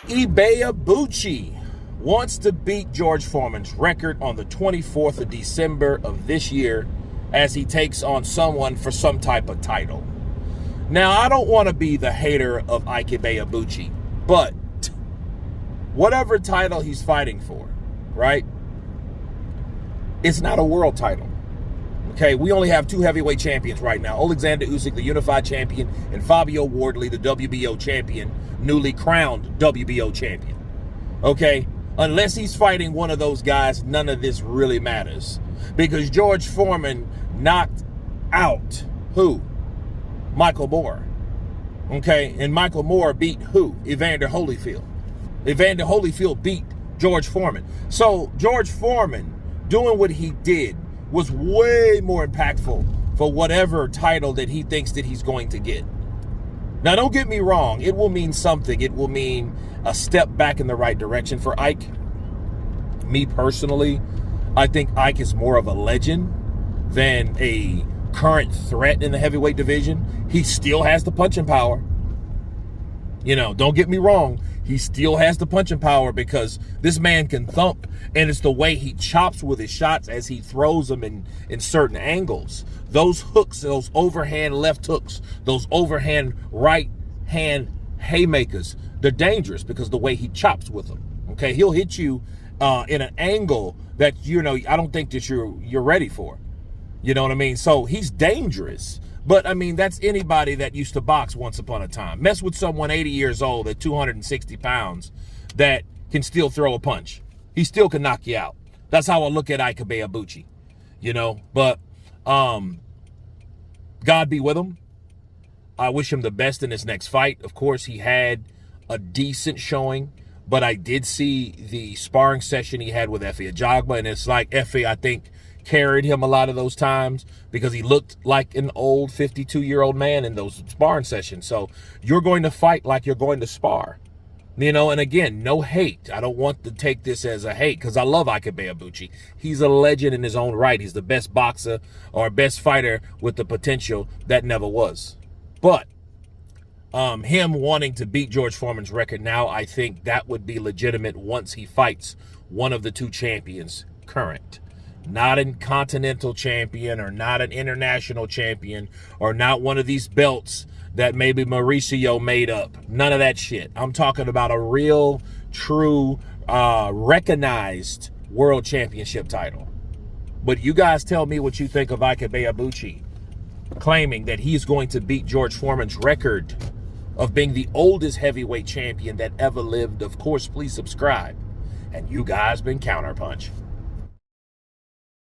Ibeabuchi wants to beat George Foreman's record on the 24th of December of this year as he takes on someone for some type of title. Now, I don't want to be the hater of Ibeabuchi, but whatever title he's fighting for, right? It's not a world title. Okay, we only have two heavyweight champions right now. Alexander Usyk, the unified champion, and Fabio Wardley, the WBO champion, newly crowned WBO champion. Okay, unless he's fighting one of those guys, none of this really matters. Because George Foreman knocked out who? Michael Moore. Okay, and Michael Moore beat who? Evander Holyfield. Evander Holyfield beat George Foreman. So George Foreman doing what he did was way more impactful for whatever title that he thinks that he's going to get. Now, don't get me wrong. It will mean something. It will mean a step back in the right direction for Ike. Me personally, I think Ike is more of a legend than a current threat in the heavyweight division. He still has the punching power. You know, don't get me wrong. He still has the punching power because this man can thump, and it's the way he chops with his shots as he throws them in certain angles. Those hooks, those overhand left hooks, those overhand right hand haymakers, they're dangerous because the way he chops with them. Okay, he'll hit you in an angle that, you know, I don't think that you're ready for. You know what I mean? So he's dangerous. But, I mean, that's anybody that used to box once upon a time. Mess with someone 80 years old at 260 pounds that can still throw a punch. He still can knock you out. That's how I look at Ibeabuchi, you know. But God be with him. I wish him the best in his next fight. Of course, he had a decent showing. But I did see the sparring session he had with Ibeabuchi. And it's like Effie, I think, carried him a lot of those times because he looked like an old 52-year-old man in those sparring sessions. So you're going to fight like you're going to spar, you know. And again, no hate. I don't want to take this as a hate because I love Ibeabuchi. He's a legend in his own right. He's the best boxer or best fighter with the potential that never was. But him wanting to beat George Foreman's record now, I think that would be legitimate once he fights one of the two champions current. Not a continental champion or not an international champion or not one of these belts that maybe Mauricio made up. None of that shit. I'm talking about a real, true, recognized world championship title. But you guys tell me what you think of Ibeabuchi claiming that he's going to beat George Foreman's record of being the oldest heavyweight champion that ever lived. Of course, please subscribe. And you guys been Counterpunch.